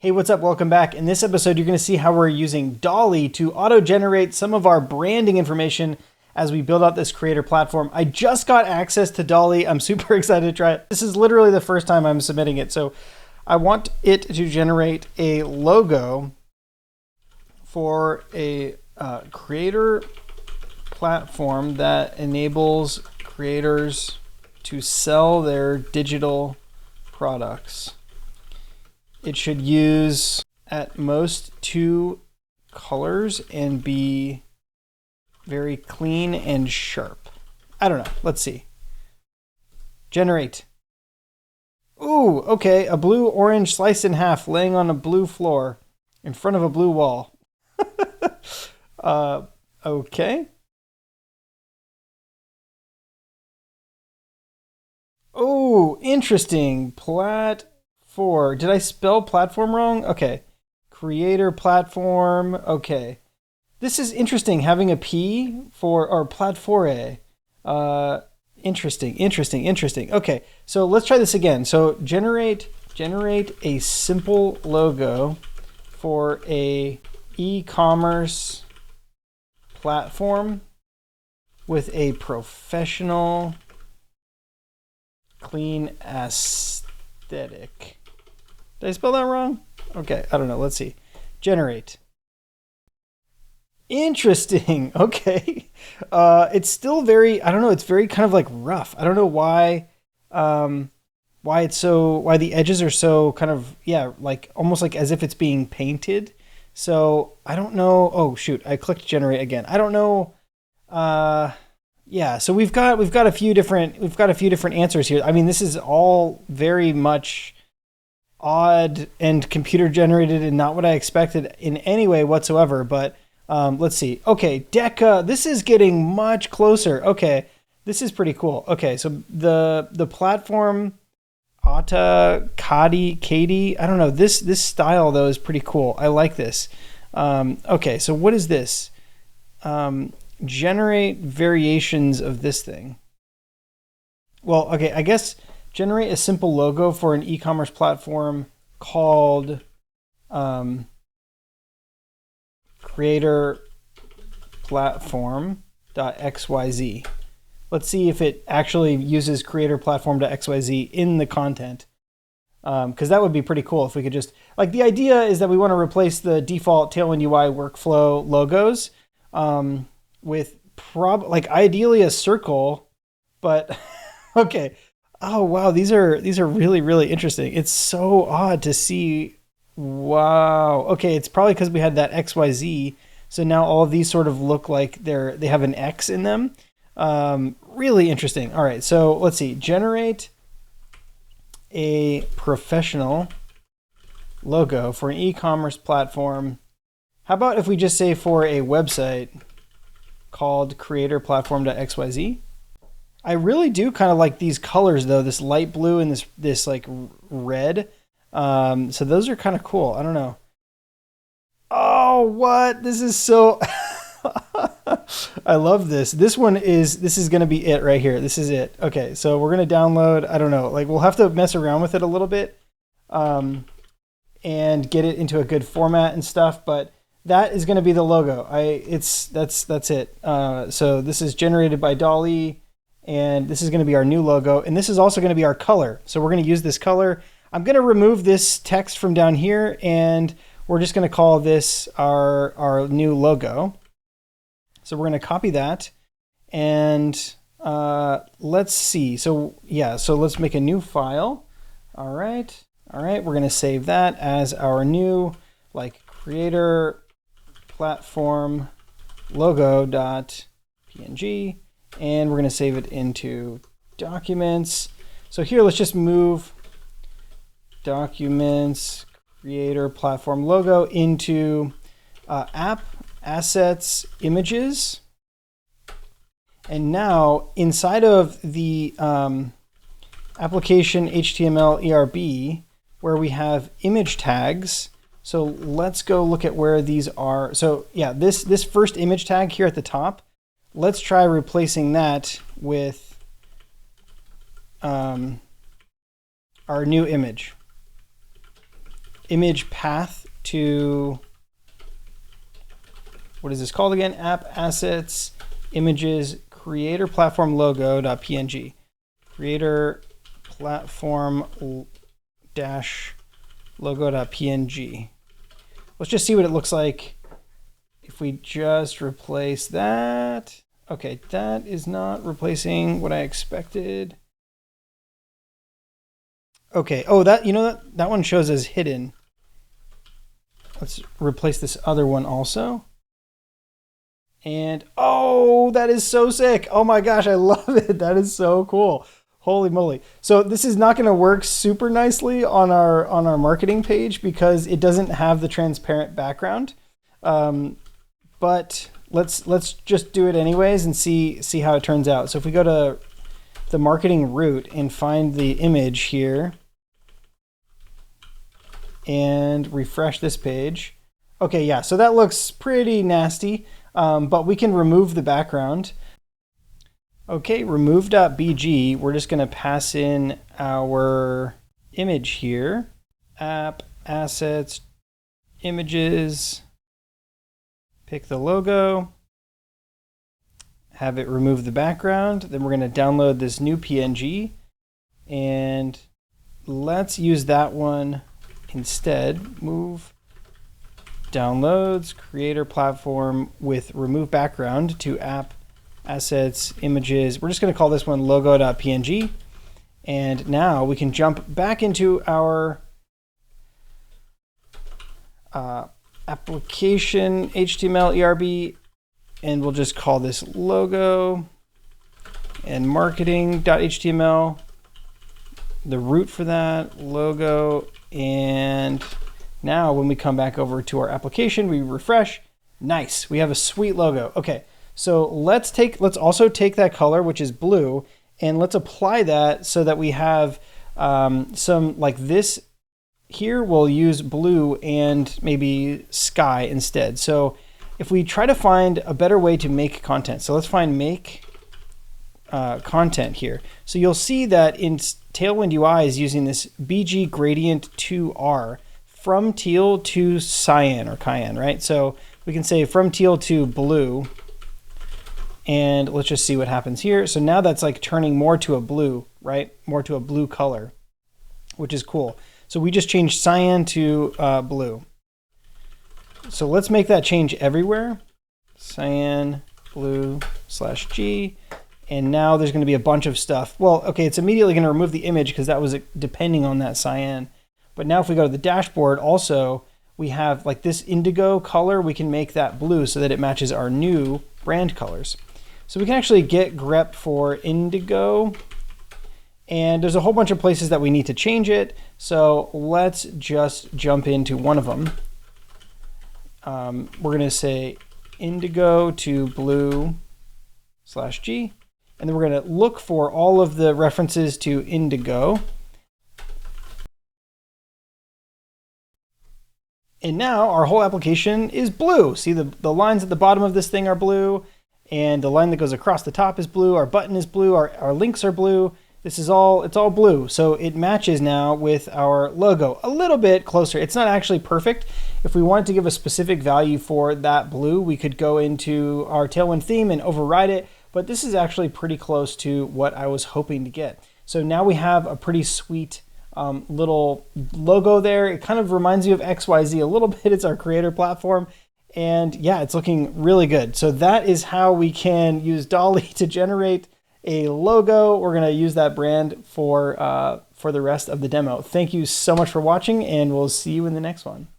Hey, what's up? Welcome back. In this episode, you're going to see how we're using DALL-E to auto-generate some of our branding information as we build out this creator platform. I just got access to DALL-E. I'm super excited to try it. This is literally the first time I'm submitting it. So I want it to generate a logo for a creator platform that enables creators to sell their digital products. It should use at most 2 colors and be very clean and sharp. I don't know. Let's see. Generate. Ooh, okay. A blue orange sliced in half laying on a blue floor in front of a blue wall. Okay. Oh, interesting. Did I spell platform wrong? Okay. Creator platform. Okay. This is interesting, having a P or platform. Interesting. Okay. So let's try this again. So generate a simple logo for a e-commerce platform with a professional, clean aesthetic. Did I spell that wrong? Okay, I don't know. Let's see. Generate. Interesting. Okay. It's still very, I don't know, it's very kind of like rough. I don't know why why the edges are so kind of, yeah, like almost like as if it's being painted. So I don't know. Oh shoot, I clicked generate again. I don't know. Yeah, so we've got a few different answers here. I mean, this is all very much odd and computer generated and not what I expected in any way whatsoever, but let's see. Okay, Deca, this is getting much closer. Okay, this is pretty cool. Okay, so the platform Katie, I don't know. This style though is pretty cool. I like this. Okay, so what is this? Generate variations of this thing. Well, okay, I guess generate a simple logo for an e-commerce platform called CreatorPlatform.xyz. Let's see if it actually uses CreatorPlatform.xyz in the content. Because that would be pretty cool if we could just, like, the idea is that we want to replace the default Tailwind UI workflow logos with ideally a circle, but okay. Oh wow, these are really, really interesting. It's so odd to see. Wow. Okay, it's probably because we had that XYZ, so now all of these sort of look like they have an X in them. Really interesting. All right, so let's see. Generate a professional logo for an e-commerce platform. How about if we just say for a website called CreatorPlatform.xyz? I really do kind of like these colors though, this light blue and this like red. So those are kind of cool. I don't know. Oh, what? This is so I love this. This is going to be it right here. This is it. Okay, so we're going to download, I don't know, like we'll have to mess around with it a little bit and get it into a good format and stuff, but that is going to be the logo. That's it. So this is generated by DALL-E, and this is going to be our new logo, and this is also going to be our color. So we're going to use this color. I'm going to remove this text from down here, and we're just going to call this our new logo. So we're going to copy that, and let's see. So yeah, so let's make a new file. All right. We're going to save that as our new like creator platform logo.png, and we're going to save it into documents. So here, let's just move documents, creator platform logo into app, assets, images. And now inside of the application HTML ERB, where we have image tags. So let's go look at where these are. So yeah, this first image tag here at the top, let's try replacing that with our new image. image path to, what is this called again? App assets, images, creator platform logo.png. Creator platform dash logo.png. Let's just see what it looks like if we just replace that. Okay, that is not replacing what I expected. Okay, oh, that, you know, that one shows as hidden. Let's replace this other one also. And oh, that is so sick. Oh my gosh, I love it. That is so cool. Holy moly. So this is not going to work super nicely on our marketing page because it doesn't have the transparent background. But let's just do it anyways and see how it turns out. So if we go to the marketing route and find the image here and refresh this page. Okay, yeah, so that looks pretty nasty, but we can remove the background. Okay, remove.bg, we're just going to pass in our image here. App, assets, images, pick the logo, have it remove the background. Then we're going to download this new PNG, and let's use that one instead. Move downloads, creator platform with remove background to app, assets, images. We're just going to call this one logo.png. And now we can jump back into our application HTML ERB, and we'll just call this logo and marketing.html. The root for that, logo. And now when we come back over to our application, we refresh. Nice, we have a sweet logo. Okay. So let's also take that color, which is blue, and let's apply that so that we have some, like this here, we'll use blue and maybe sky instead. So if we try to find a better way to make content, so let's find make content here. So you'll see that in Tailwind UI is using this BG gradient 2R from teal to cyan or cayenne, right? So we can say from teal to blue. And let's just see what happens here. So now that's like turning more to a blue, right? More to a blue color, which is cool. So we just changed cyan to blue. So let's make that change everywhere. Cyan, blue, /G. And now there's going to be a bunch of stuff. Well, okay, it's immediately going to remove the image because that was depending on that cyan. But now if we go to the dashboard, also, we have like this indigo color. We can make that blue so that it matches our new brand colors. So we can actually get grep for indigo, and there's a whole bunch of places that we need to change it. So let's just jump into one of them. We're going to say indigo to blue /G, and then we're going to look for all of the references to indigo. And now our whole application is blue. See, the lines at the bottom of this thing are blue. And the line that goes across the top is blue. Our button is blue. Our links are blue. It's all blue. So it matches now with our logo a little bit closer. It's not actually perfect. If we wanted to give a specific value for that blue, we could go into our Tailwind theme and override it. But this is actually pretty close to what I was hoping to get. So now we have a pretty sweet little logo there. It kind of reminds you of XYZ a little bit. It's our creator platform. And yeah, it's looking really good. So that is how we can use DALL-E to generate a logo. We're going to use that brand for the rest of the demo. Thank you so much for watching, and we'll see you in the next one.